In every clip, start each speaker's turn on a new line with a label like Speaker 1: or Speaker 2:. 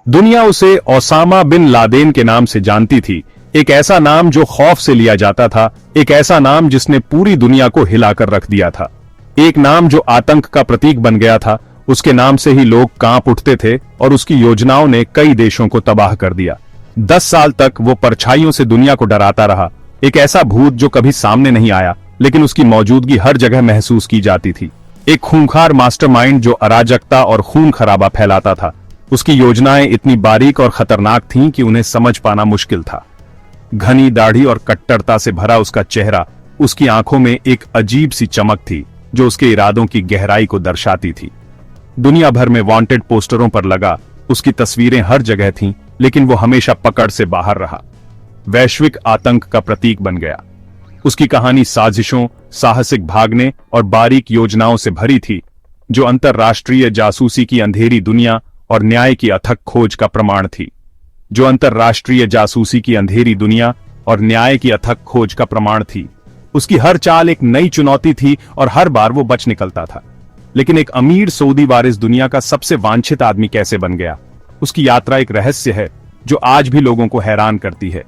Speaker 1: दुनिया उसे Osama bin Laden के नाम से जानती थी, एक ऐसा नाम जो खौफ से लिया जाता था, एक ऐसा नाम जिसने पूरी दुनिया को हिलाकर रख दिया था, एक नाम जो आतंक का प्रतीक बन गया था। उसके नाम से ही लोग कांप उठते थे और उसकी योजनाओं ने कई देशों को तबाह कर दिया। 10 साल तक वो परछाइयों से दुनिया को डराता रहा, एक ऐसा भूत जो कभी सामने नहीं आया लेकिन उसकी मौजूदगी हर जगह महसूस की जाती थी। एक खूंखार मास्टरमाइंड जो अराजकता और खून खराबा फैलाता था। उसकी योजनाएं इतनी बारीक और खतरनाक थीं कि उन्हें समझ पाना मुश्किल था। घनी दाढ़ी और कट्टरता से भरा उसका चेहरा, उसकी आंखों में एक अजीब सी चमक थी जो उसके इरादों की गहराई को दर्शाती थी। दुनिया भर में वांटेड पोस्टरों पर लगा उसकी तस्वीरें हर जगह थीं, लेकिन वो हमेशा पकड़ से बाहर रहा। वैश्विक आतंक का प्रतीक बन गया। उसकी कहानी साजिशों, साहसिक भागने और बारीक योजनाओं से भरी थी, जो अंतर्राष्ट्रीय जासूसी की अंधेरी दुनिया और न्याय की अथक खोज का प्रमाण थी। जो अंतर्राष्ट्रीय जासूसी की अंधेरी दुनिया और न्याय की अथक खोज का प्रमाण थी। उसकी हर चाल एक नई चुनौती थी और हर बार वो बच निकलता था। लेकिन एक अमीर सऊदी वारिस दुनिया का सबसे वांछित आदमी कैसे बन गया? उसकी यात्रा एक रहस्य है जो आज भी लोगों को हैरान करती है।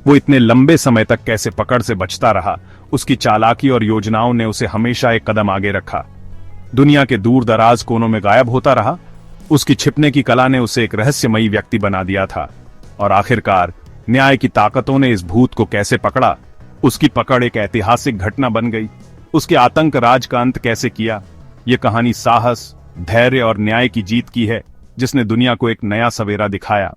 Speaker 1: वो इतने लंबे समय तक कैसे पकड़ से बचता रहा? उसकी चालाकी और योजनाओं ने उसे हमेशा एक कदम आगे रखा। दुनिया के दूर दराज कोनों में गायब होता रहा। उसकी छिपने की कला ने उसे एक रहस्यमयी व्यक्ति बना दिया था। और आखिरकार न्याय की ताकतों ने इस भूत को कैसे पकड़ा? उसकी पकड़ एक ऐतिहासिक घटना बन गई। उसके आतंक राज का अंत कैसे किया? यह कहानी साहस, धैर्य और न्याय की जीत की है, जिसने दुनिया को एक नया सवेरा दिखाया।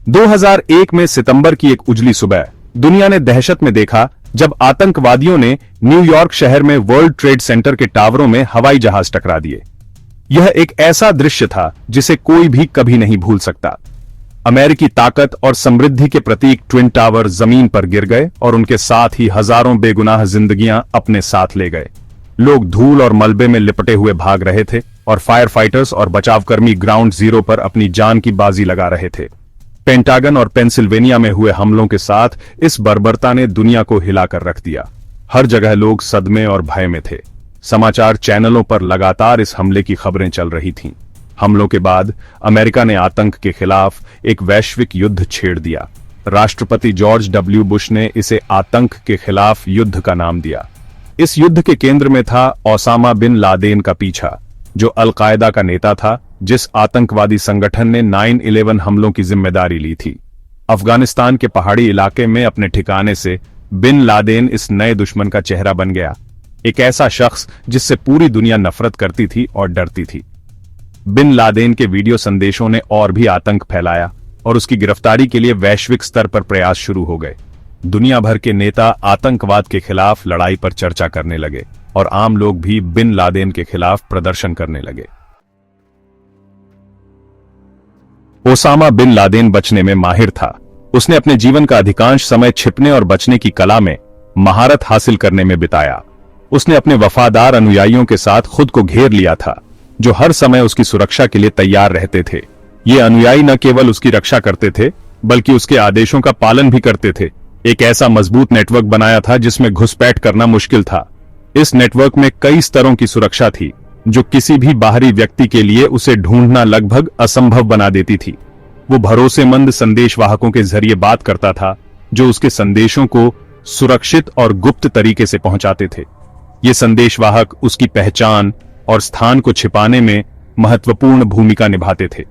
Speaker 1: 2001 में सितंबर की एक उजली सुबह दुनिया ने दहशत में देखा जब आतंकवादियों ने न्यूयॉर्क शहर में वर्ल्ड ट्रेड सेंटर के टावरों में हवाई जहाज टकरा दिए। यह एक ऐसा दृश्य था जिसे कोई भी कभी नहीं भूल सकता। अमेरिकी ताकत और समृद्धि के प्रतीक ट्विन टावर जमीन पर गिर गए और उनके साथ ही हजारों बेगुनाह जिंदगियां अपने साथ ले गए। लोग धूल और मलबे में लिपटे हुए भाग रहे थे और फायर फाइटर्स और बचावकर्मी ग्राउंड जीरो पर अपनी जान की बाजी लगा रहे थे। पेंटागन और पेंसिल्वेनिया में हुए हमलों के साथ इस बर्बरता ने दुनिया को हिलाकर रख दिया। हर जगह लोग सदमे और भय में थे। समाचार चैनलों पर लगातार इस हमले की खबरें चल रही थीं। हमलों के बाद अमेरिका ने आतंक के खिलाफ एक वैश्विक युद्ध छेड़ दिया। राष्ट्रपति जॉर्ज डब्ल्यू बुश ने इसे आतंक के खिलाफ युद्ध का नाम दिया। इस युद्ध के केंद्र में था ओसामा बिन लादेन का पीछा, जो अल-कायदा का नेता था, जिस आतंकवादी संगठन ने 9/11 हमलों की जिम्मेदारी ली थी। अफगानिस्तान के पहाड़ी इलाके में अपने ठिकाने से बिन लादेन इस नए दुश्मन का चेहरा बन गया। एक ऐसा शख्स जिससे पूरी दुनिया नफरत करती थी और डरती थी। बिन लादेन के वीडियो संदेशों ने और भी आतंक फैलाया और उसकी गिरफ्तारी के लिए वैश्विक स्तर पर प्रयास शुरू हो गए। दुनिया भर के नेता आतंकवाद के खिलाफ लड़ाई पर चर्चा करने लगे और आम लोग भी बिन लादेन के खिलाफ प्रदर्शन करने लगे। ओसामा बिन लादेन बचने में माहिर था। उसने अपने जीवन का अधिकांश समय छिपने और बचने की कला में महारत हासिल करने में बिताया। उसने अपने वफादार अनुयायियों के साथ खुद को घेर लिया था, जो हर समय उसकी सुरक्षा के लिए तैयार रहते थे। ये अनुयायी न केवल उसकी रक्षा करते थे, बल्कि उसके आदेशों का पालन भी करते थे। एक ऐसा मजबूत नेटवर्क बनाया था जिसमें घुसपैठ करना मुश्किल था। इस नेटवर्क में कई स्तरों की सुरक्षा थी, जो किसी भी बाहरी व्यक्ति के लिए उसे ढूंढना लगभग असंभव बना देती थी। वो भरोसेमंद संदेशवाहकों के जरिए बात करता था, जो उसके संदेशों को सुरक्षित और गुप्त तरीके से पहुंचाते थे। ये संदेशवाहक उसकी पहचान और स्थान को छिपाने में महत्वपूर्ण भूमिका निभाते थे।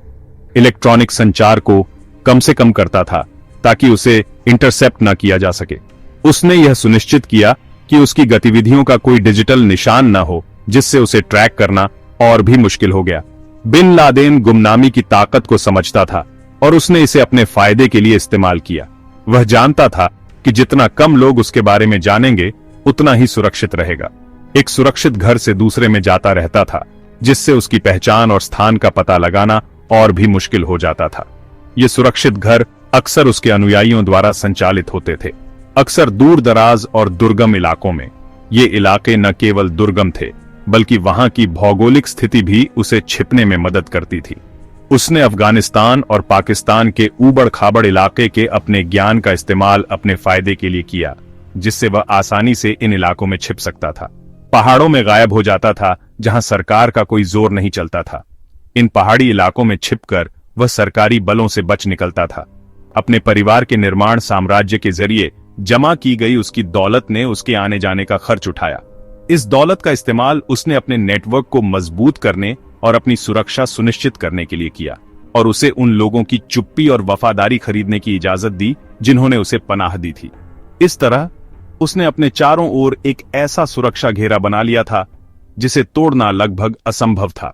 Speaker 1: इलेक्ट्रॉनिक संचार को कम से कम करता था ताकि उसे इंटरसेप्ट न किया जा सके। उसने यह सुनिश्चित किया कि उसकी गतिविधियों का कोई डिजिटल निशान न हो, जिससे उसे ट्रैक करना और भी मुश्किल हो गया। बिन लादेन गुमनामी की ताकत को समझता था और उसने इसे अपने फायदे के लिए इस्तेमाल किया। वह जानता था कि जितना कम लोग उसके बारे में जानेंगे, उतना ही सुरक्षित रहेगा। एक सुरक्षित घर से दूसरे में जाता रहता था, जिससे उसकी पहचान और स्थान का पता लगाना और भी मुश्किल हो जाता था। ये सुरक्षित घर अक्सर उसके अनुयायियों द्वारा संचालित होते थे, अक्सर दूर दराज और दुर्गम इलाकों में। ये इलाके न केवल दुर्गम थे, बल्कि वहां की भौगोलिक स्थिति भी उसे छिपने में मदद करती थी। उसने अफगानिस्तान और पाकिस्तान के ऊबड़ खाबड़ इलाके के अपने ज्ञान का इस्तेमाल अपने फायदे के लिए किया, जिससे वह आसानी से इन इलाकों में छिप सकता था। पहाड़ों में गायब हो जाता था, जहां सरकार का कोई जोर नहीं चलता था। इन पहाड़ी इलाकों में छिपकर वह सरकारी बलों से बच निकलता था। अपने परिवार के निर्माण साम्राज्य के जरिए जमा की गई उसकी दौलत ने उसके आने जाने का खर्च उठाया। इस दौलत का इस्तेमाल उसने अपने नेटवर्क को मजबूत करने और अपनी सुरक्षा सुनिश्चित करने के लिए किया, और उसे उन लोगों की चुप्पी और वफादारी खरीदने की इजाजत दी जिन्होंने उसे पनाह दी थी। इस तरह उसने अपने चारों ओर एक ऐसा सुरक्षा घेरा बना लिया था जिसे तोड़ना लगभग असंभव था।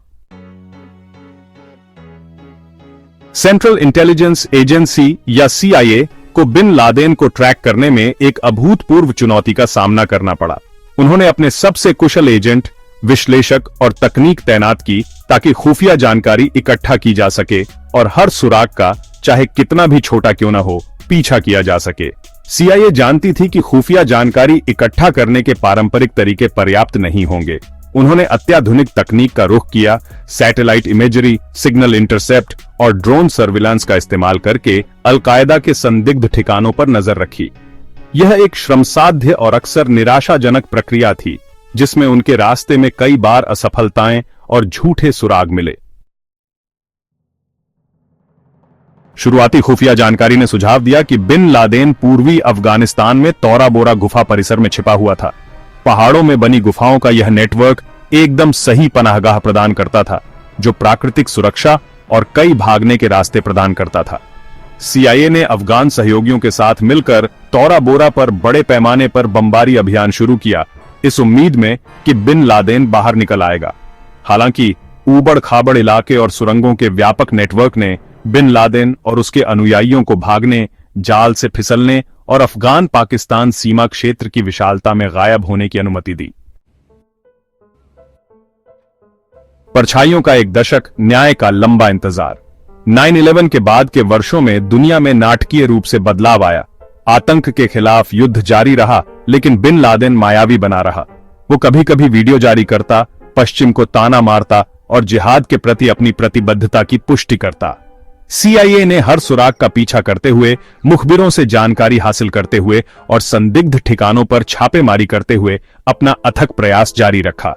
Speaker 1: सेंट्रल इंटेलिजेंस एजेंसी या CIA को बिन लादेन को ट्रैक करने में एक अभूतपूर्व चुनौती का सामना करना पड़ा। उन्होंने अपने सबसे कुशल एजेंट, विश्लेषक और तकनीक तैनात की ताकि खुफिया जानकारी इकट्ठा की जा सके और हर सुराग का, चाहे कितना भी छोटा क्यों न हो, पीछा किया जा सके। CIA जानती थी कि खुफिया जानकारी इकट्ठा करने के पारंपरिक तरीके पर्याप्त नहीं होंगे। उन्होंने अत्याधुनिक तकनीक का रुख किया, सैटेलाइट इमेजरी, सिग्नल इंटरसेप्ट और ड्रोन सर्विलांस का इस्तेमाल करके अल-कायदा के संदिग्ध ठिकानों पर नजर रखी। यह एक श्रमसाध्य और अक्सर निराशाजनक प्रक्रिया थी, जिसमें उनके रास्ते में कई बार असफलताएं और झूठे सुराग मिले। शुरुआती खुफिया जानकारी ने सुझाव दिया कि बिन लादेन पूर्वी अफगानिस्तान में तौरा बोरा गुफा परिसर में छिपा हुआ था। पहाड़ों में बनी गुफाओं का यह नेटवर्क एकदम सही पनाहगाह प्रदान करता था, जो प्राकृतिक सुरक्षा और कई भागने के रास्ते प्रदान करता था। CIA ने अफगान सहयोगियों के साथ मिलकर तौरा बोरा पर बड़े पैमाने पर बमबारी अभियान शुरू किया, इस उम्मीद में कि बिन लादेन बाहर निकल आएगा। हालांकि ऊबड़ खाबड़ इलाके और सुरंगों के व्यापक नेटवर्क ने बिन लादेन और उसके अनुयायियों को भागने, जाल से फिसलने और अफगान पाकिस्तान सीमा क्षेत्र की विशालता में गायब होने की अनुमति दी। परछाइयों का एक दशक, न्याय का लंबा इंतजार। 9/11 के बाद के वर्षों में दुनिया में नाटकीय रूप से बदलाव आया। आतंक के खिलाफ युद्ध जारी रहा, लेकिन बिन लादेन मायावी बना रहा। वो कभी कभी वीडियो जारी करता, पश्चिम को ताना मारता और जिहाद के प्रति अपनी प्रतिबद्धता की पुष्टि करता। CIA ने हर सुराग का पीछा करते हुए, मुखबिरों से जानकारी हासिल करते हुए और संदिग्ध ठिकानों पर छापेमारी करते हुए अपना अथक प्रयास जारी रखा।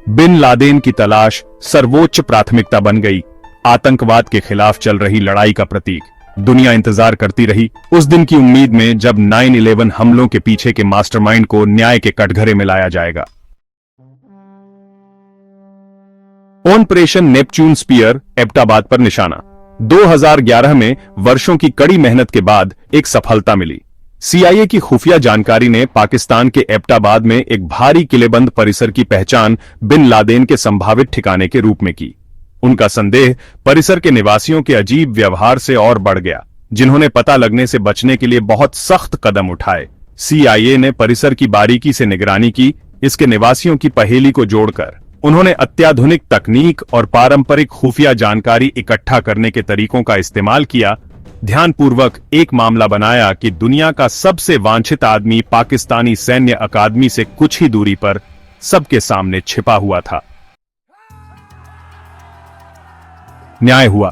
Speaker 1: बिन लादेन की तलाश सर्वोच्च प्राथमिकता बन गई, आतंकवाद के खिलाफ चल रही लड़ाई का प्रतीक। दुनिया इंतजार करती रही उस दिन की उम्मीद में जब 9/11 हमलों के पीछे के मास्टरमाइंड को न्याय के कटघरे में लाया जाएगा। ऑपरेशन नेपच्यून स्पीयर, एबटाबाद पर निशाना। 2011 में वर्षों की कड़ी मेहनत के बाद एक सफलता मिली। CIA की खुफिया जानकारी ने पाकिस्तान के एबटाबाद में एक भारी किलेबंद परिसर की पहचान बिन लादेन के संभावित ठिकाने के रूप में की। उनका संदेह परिसर के निवासियों के अजीब व्यवहार से और बढ़ गया, जिन्होंने पता लगने से बचने के लिए बहुत सख्त कदम उठाए। CIA ने परिसर की बारीकी से निगरानी की, इसके निवासियों की पहेली को जोड़कर। उन्होंने अत्याधुनिक तकनीक और पारंपरिक खुफिया जानकारी इकट्ठा करने के तरीकों का इस्तेमाल किया। ध्यानपूर्वक एक मामला बनाया कि दुनिया का सबसे वांछित आदमी पाकिस्तानी सैन्य अकादमी से कुछ ही दूरी पर सबके सामने छिपा हुआ था। न्याय हुआ।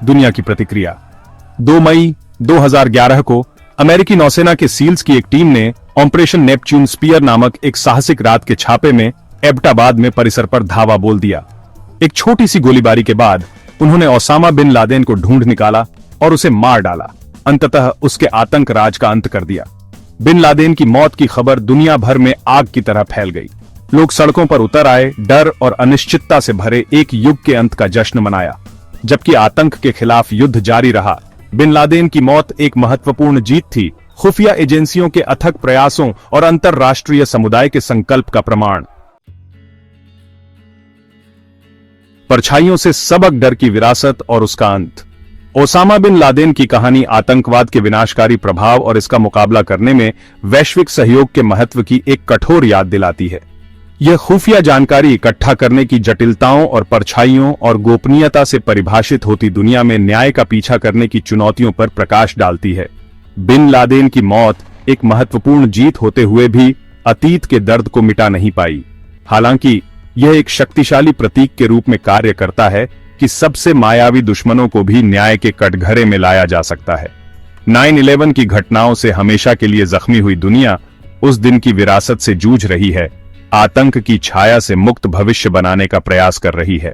Speaker 1: दुनिया की प्रतिक्रिया। 2 मई 2011 को अमेरिकी नौसेना के सील्स की एक टीम ने ऑपरेशन नेपच्यून स्पीयर नामक एक साहसिक रात के छापे में एबटाबाद में परिसर पर धावा बोल दिया। एक छोटी सी गोलीबारी के बाद उन्होंने ओसामा बिन लादेन को ढूंढ निकाला और उसे मार डाला, अंततः उसके आतंक राज का अंत कर दिया। बिन लादेन की मौत की खबर दुनिया भर में आग की तरह फैल गई। लोग सड़कों पर उतर आए, डर और अनिश्चितता से भरे एक युग के अंत का जश्न मनाया। जबकि आतंक के खिलाफ युद्ध जारी रहा, बिन लादेन की मौत एक महत्वपूर्ण जीत थी, खुफिया एजेंसियों के अथक प्रयासों और अंतर्राष्ट्रीय समुदाय के संकल्प का प्रमाण। परछाइयों से सबक, डर की विरासत और उसका अंत। ओसामा बिन लादेन की कहानी आतंकवाद के विनाशकारी प्रभाव और इसका मुकाबला करने में वैश्विक सहयोग के महत्व की एक कठोर याद दिलाती है। यह खुफिया जानकारी इकट्ठा करने की जटिलताओं और परछाइयों और गोपनीयता से परिभाषित होती दुनिया में न्याय का पीछा करने की चुनौतियों पर प्रकाश डालती है। बिन लादेन की मौत एक महत्वपूर्ण जीत होते हुए भी अतीत के दर्द को मिटा नहीं पाई। हालांकि यह एक शक्तिशाली प्रतीक के रूप में कार्य करता है कि सबसे मायावी दुश्मनों को भी न्याय के कटघरे में लाया जा सकता है। 9/11 की घटनाओं से हमेशा के लिए जख्मी हुई दुनिया उस दिन की विरासत से जूझ रही है, आतंक की छाया से मुक्त भविष्य बनाने का प्रयास कर रही है।